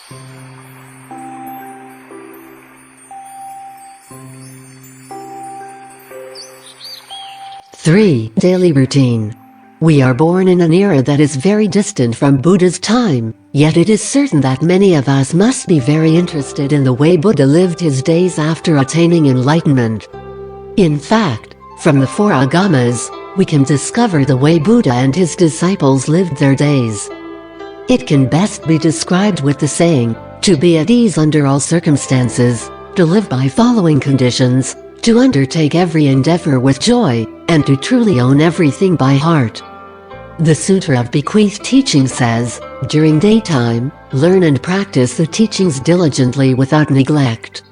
3. Daily routine. We are born in an era that is very distant from Buddha's time, yet it is certain that many of us must be very interested in the way Buddha lived his days after attaining enlightenment. In fact, from the four agamas, we can discover the way Buddha and his disciples lived their days. It can best be described with the saying, to be at ease under all circumstances, to live by following conditions, to undertake every endeavor with joy, and to truly own everything by heart. The Sutra of Bequeathed Teaching says, during daytime, learn and practice the teachings diligently without neglect.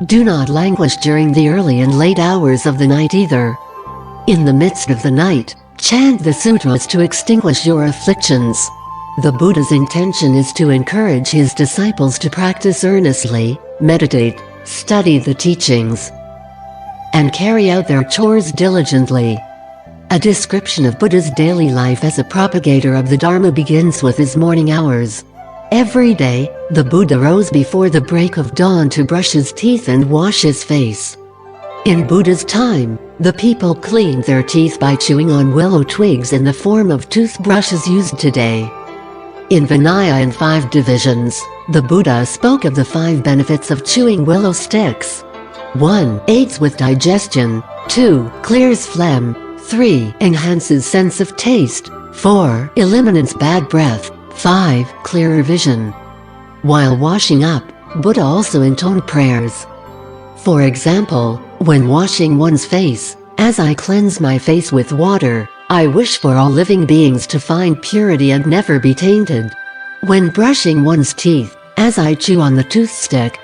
Do not languish during the early and late hours of the night either. In the midst of the night, chant the sutras to extinguish your afflictions. The Buddha's intention is to encourage his disciples to practice earnestly, meditate, study the teachings, and carry out their chores diligently. A description of Buddha's daily life as a propagator of the Dharma begins with his morning hours. Every day, the Buddha rose before the break of dawn to brush his teeth and wash his face. In Buddha's time, the people cleaned their teeth by chewing on willow twigs in the form of toothbrushes used today. In Vinaya in 5 divisions, the Buddha spoke of the 5 benefits of chewing willow sticks. 1. Aids with digestion. 2. Clears phlegm. 3. Enhances sense of taste. 4. Eliminates bad breath. 5. Clearer vision. While washing up, Buddha also intoned prayers. For example, when washing one's face, as I cleanse my face with water, I wish for all living beings to find purity and never be tainted. When brushing one's teeth, as I chew on the toothstick,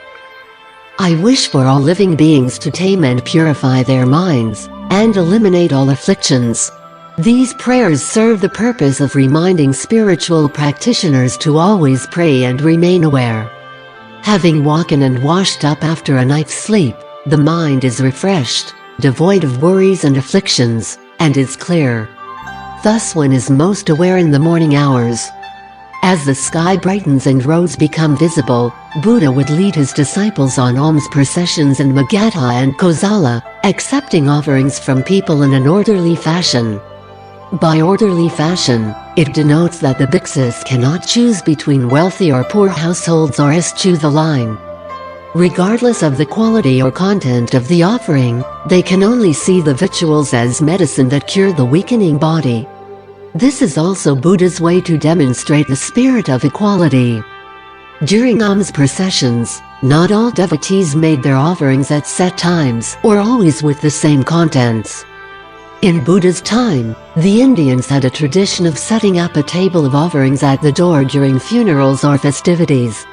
I wish for all living beings to tame and purify their minds, and eliminate all afflictions. These prayers serve the purpose of reminding spiritual practitioners to always pray and remain aware. Having woken and washed up after a night's sleep, the mind is refreshed, devoid of worries and afflictions, and is clear. Thus one is most aware in the morning hours. As the sky brightens and roads become visible, Buddha would lead his disciples on alms processions in Magadha and Kosala, accepting offerings from people in an orderly fashion. By orderly fashion, it denotes that the bhikshus cannot choose between wealthy or poor households or eschew the line. Regardless of the quality or content of the offering, they can only see the victuals as medicine that cure the weakening body. This is also Buddha's way to demonstrate the spirit of equality. During alms processions, not all devotees made their offerings at set times or always with the same contents. In Buddha's time, the Indians had a tradition of setting up a table of offerings at the door during funerals or festivities.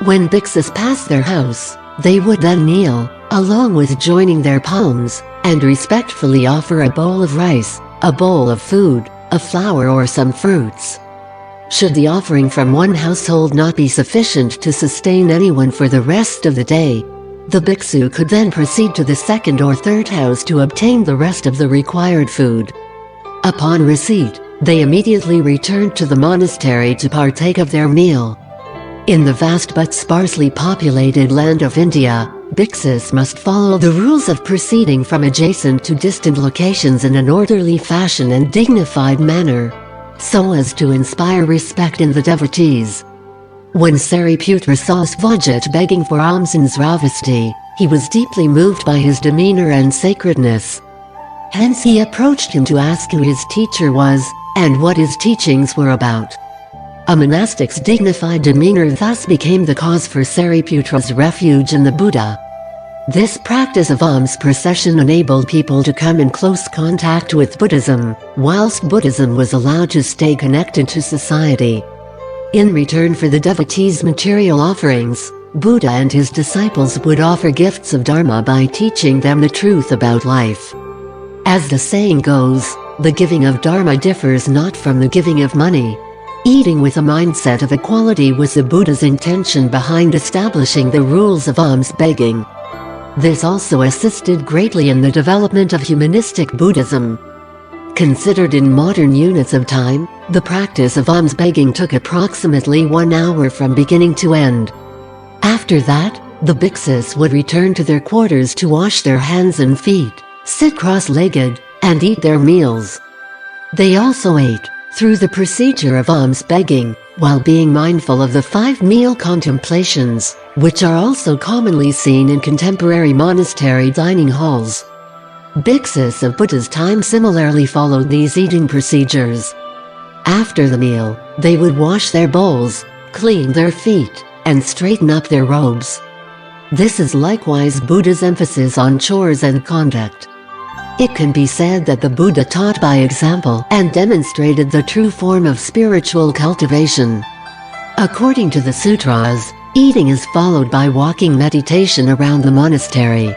When bhikshus passed their house, they would then kneel, along with joining their palms, and respectfully offer a bowl of rice, a bowl of food, a flower or some fruits. Should the offering from one household not be sufficient to sustain anyone for the rest of the day, the bhiksu could then proceed to the second or third house to obtain the rest of the required food. Upon receipt, they immediately returned to the monastery to partake of their meal. In the vast but sparsely populated land of India, bhikshus must follow the rules of proceeding from adjacent to distant locations in an orderly fashion and dignified manner, so as to inspire respect in the devotees. When Sariputra saw Svajit begging for alms in Sravasti, he was deeply moved by his demeanor and sacredness. Hence he approached him to ask who his teacher was, and what his teachings were about. A monastic's dignified demeanor thus became the cause for Sariputra's refuge in the Buddha. This practice of alms procession enabled people to come in close contact with Buddhism, whilst Buddhism was allowed to stay connected to society. In return for the devotees' material offerings, Buddha and his disciples would offer gifts of Dharma by teaching them the truth about life. As the saying goes, the giving of Dharma differs not from the giving of money. Eating with a mindset of equality was the Buddha's intention behind establishing the rules of alms begging. This also assisted greatly in the development of Humanistic Buddhism. Considered in modern units of time, the practice of alms begging took approximately 1 hour from beginning to end. After that, the bhikshus would return to their quarters to wash their hands and feet, sit cross-legged, and eat their meals. They also ate, through the procedure of alms begging, while being mindful of the 5 meal contemplations, which are also commonly seen in contemporary monastery dining halls. Bhikshus of Buddha's time similarly followed these eating procedures. After the meal, they would wash their bowls, clean their feet, and straighten up their robes. This is likewise Buddha's emphasis on chores and conduct. It can be said that the Buddha taught by example and demonstrated the true form of spiritual cultivation. According to the sutras, eating is followed by walking meditation around the monastery.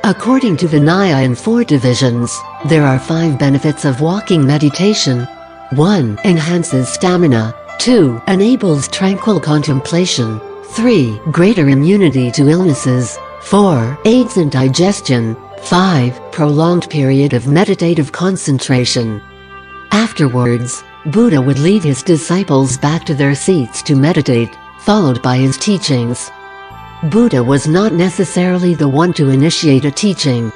According to Vinaya in 4 divisions, there are 5 benefits of walking meditation. 1. Enhances stamina. 2. Enables tranquil contemplation. 3. Greater immunity to illnesses. 4. Aids in digestion. 5. Prolonged period of meditative concentration. Afterwards, Buddha would lead his disciples back to their seats to meditate, followed by his teachings. Buddha was not necessarily the one to initiate a teaching.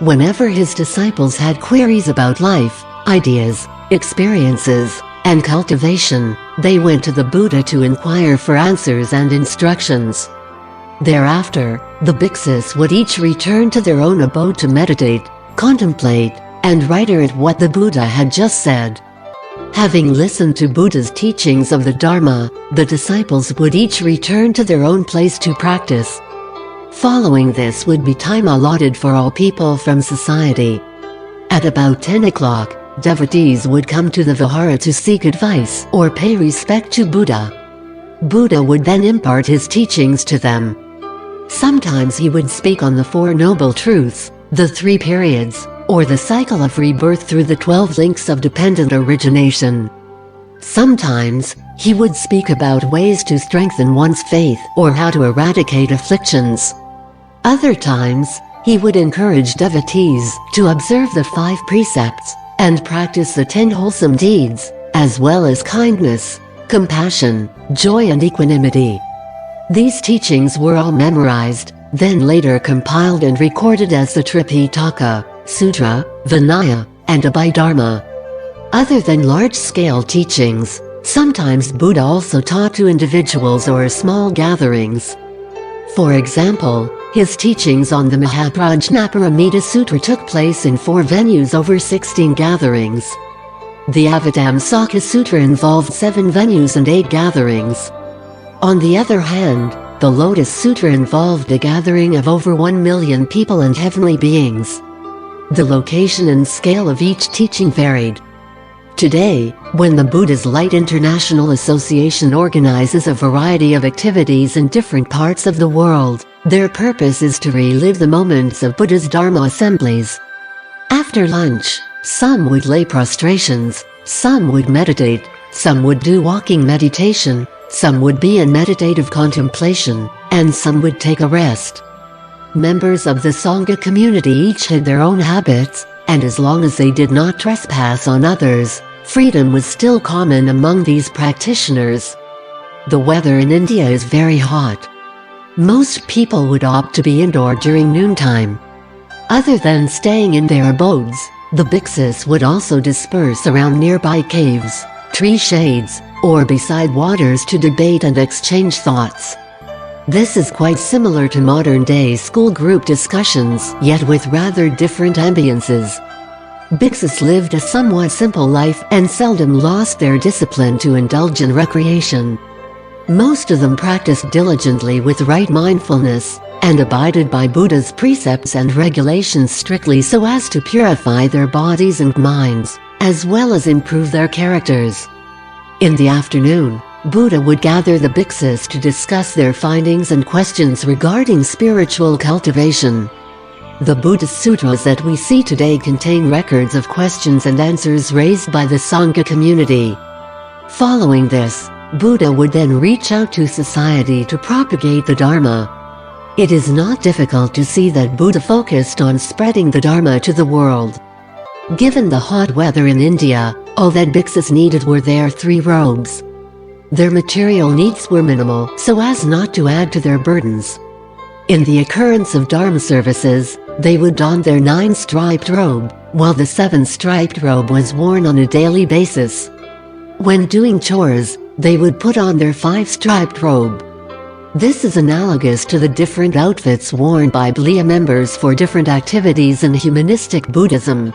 Whenever his disciples had queries about life, ideas, experiences, and cultivation, they went to the Buddha to inquire for answers and instructions. Thereafter, the bhikshus would each return to their own abode to meditate, contemplate, and reiterate what the Buddha had just said. Having listened to Buddha's teachings of the Dharma, the disciples would each return to their own place to practice. Following this would be time allotted for all people from society. At about 10 o'clock, devotees would come to the vihara to seek advice or pay respect to Buddha. Buddha would then impart his teachings to them. Sometimes he would speak on the 4 Noble Truths, the 3 periods, or the cycle of rebirth through the 12 links of dependent origination. Sometimes, he would speak about ways to strengthen one's faith or how to eradicate afflictions. Other times, he would encourage devotees to observe the 5 precepts and practice the 10 wholesome deeds, as well as kindness, compassion, joy and equanimity. These teachings were all memorized, then later compiled and recorded as the Tripitaka, Sutra, Vinaya, and Abhidharma. Other than large-scale teachings, sometimes Buddha also taught to individuals or small gatherings. For example, his teachings on the Mahaprajnaparamita Sutra took place in 4 venues over 16 gatherings. The Avatamsaka Sutra involved 7 venues and 8 gatherings. On the other hand, the Lotus Sutra involved a gathering of over 1 million people and heavenly beings. The location and scale of each teaching varied. Today, when the Buddha's Light International Association organizes a variety of activities in different parts of the world, their purpose is to relive the moments of Buddha's Dharma assemblies. After lunch, some would lay prostrations, some would meditate, some would do walking meditation, some would be in meditative contemplation, and some would take a rest. Members of the Sangha community each had their own habits, and as long as they did not trespass on others, freedom was still common among these practitioners. The weather in India is very hot. Most people would opt to be indoor during noontime. Other than staying in their abodes, the bhikshus would also disperse around nearby caves, tree shades, or beside waters to debate and exchange thoughts. This is quite similar to modern-day school group discussions, yet with rather different ambiances. Bhikshus lived a somewhat simple life and seldom lost their discipline to indulge in recreation. Most of them practiced diligently with right mindfulness, and abided by Buddha's precepts and regulations strictly so as to purify their bodies and minds, as well as improve their characters. In the afternoon, Buddha would gather the bhikshus to discuss their findings and questions regarding spiritual cultivation. The Buddhist sutras that we see today contain records of questions and answers raised by the Sangha community. Following this, Buddha would then reach out to society to propagate the Dharma. It is not difficult to see that Buddha focused on spreading the Dharma to the world. Given the hot weather in India, all that bhikshus needed were their 3 robes. Their material needs were minimal so as not to add to their burdens. In the occurrence of Dharma services, they would don their 9-striped robe, while the 7-striped robe was worn on a daily basis. When doing chores, they would put on their 5-striped robe. This is analogous to the different outfits worn by Blia members for different activities in Humanistic Buddhism.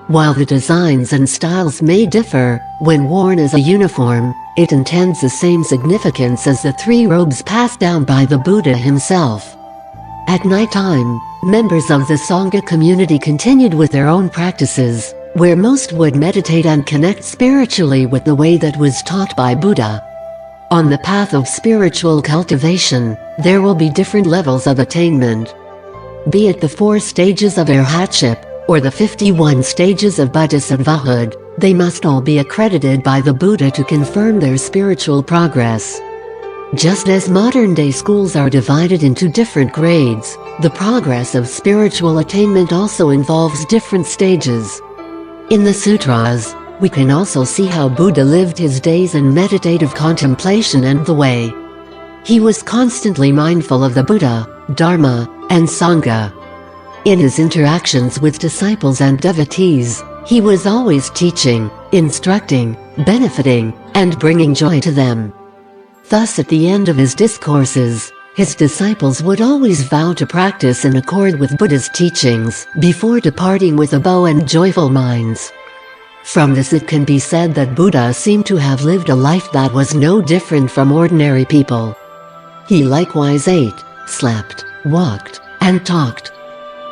While the designs and styles may differ, when worn as a uniform, it intends the same significance as the 3 robes passed down by the Buddha himself. At night time, members of the Sangha community continued with their own practices, where most would meditate and connect spiritually with the way that was taught by Buddha. On the path of spiritual cultivation, there will be different levels of attainment. Be it the 4 stages of arhatship, or the 51 stages of bodhisattvahood, they must all be accredited by the Buddha to confirm their spiritual progress. Just as modern-day schools are divided into different grades, the progress of spiritual attainment also involves different stages. In the sutras, we can also see how Buddha lived his days in meditative contemplation and the way. He was constantly mindful of the Buddha, Dharma, and Sangha. In his interactions with disciples and devotees, he was always teaching, instructing, benefiting, and bringing joy to them. Thus at the end of his discourses, his disciples would always vow to practice in accord with Buddha's teachings before departing with bow and joyful minds. From this it can be said that Buddha seemed to have lived a life that was no different from ordinary people. He likewise ate, slept, walked, and talked.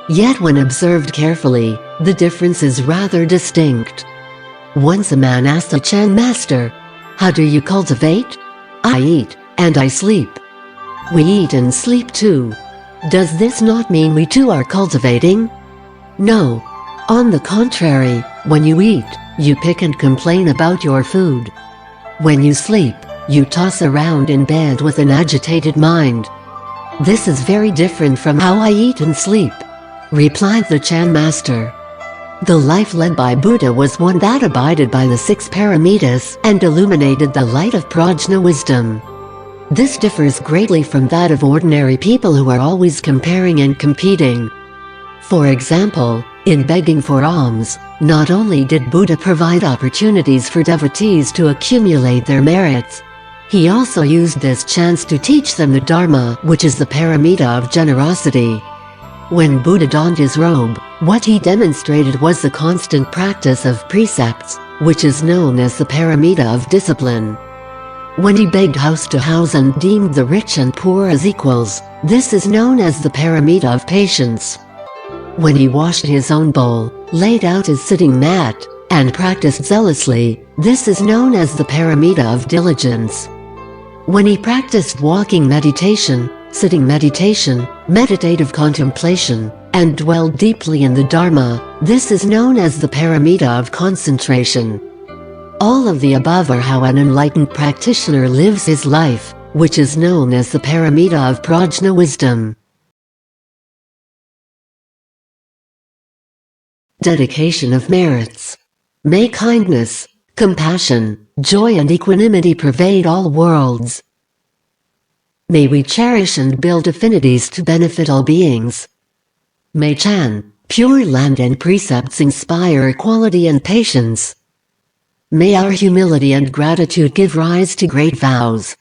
Yet when observed carefully, the difference is rather distinct. Once a man asked the Chan master, "How do you cultivate?" "I eat, and I sleep." "We eat and sleep too. Does this not mean we too are cultivating?" "No. On the contrary, when you eat, you pick and complain about your food. When you sleep, you toss around in bed with an agitated mind. This is very different from how I eat and sleep," replied the Chan master. The life led by Buddha was one that abided by the 6 paramitas and illuminated the light of prajna wisdom. This differs greatly from that of ordinary people who are always comparing and competing. For example, in begging for alms, not only did Buddha provide opportunities for devotees to accumulate their merits, he also used this chance to teach them the Dharma, which is the paramita of generosity. When Buddha donned his robe, what he demonstrated was the constant practice of precepts, which is known as the paramita of discipline. When he begged house to house and deemed the rich and poor as equals, this is known as the paramita of patience. When he washed his own bowl, laid out his sitting mat, and practiced zealously, this is known as the paramita of diligence. When he practiced walking meditation, sitting meditation, meditative contemplation, and dwelled deeply in the Dharma, this is known as the paramita of concentration. All of the above are how an enlightened practitioner lives his life, which is known as the paramita of prajna wisdom. Dedication of merits. May kindness, compassion, joy and equanimity pervade all worlds. May we cherish and build affinities to benefit all beings. May Chan, Pure Land and precepts inspire equality and patience. May our humility and gratitude give rise to great vows.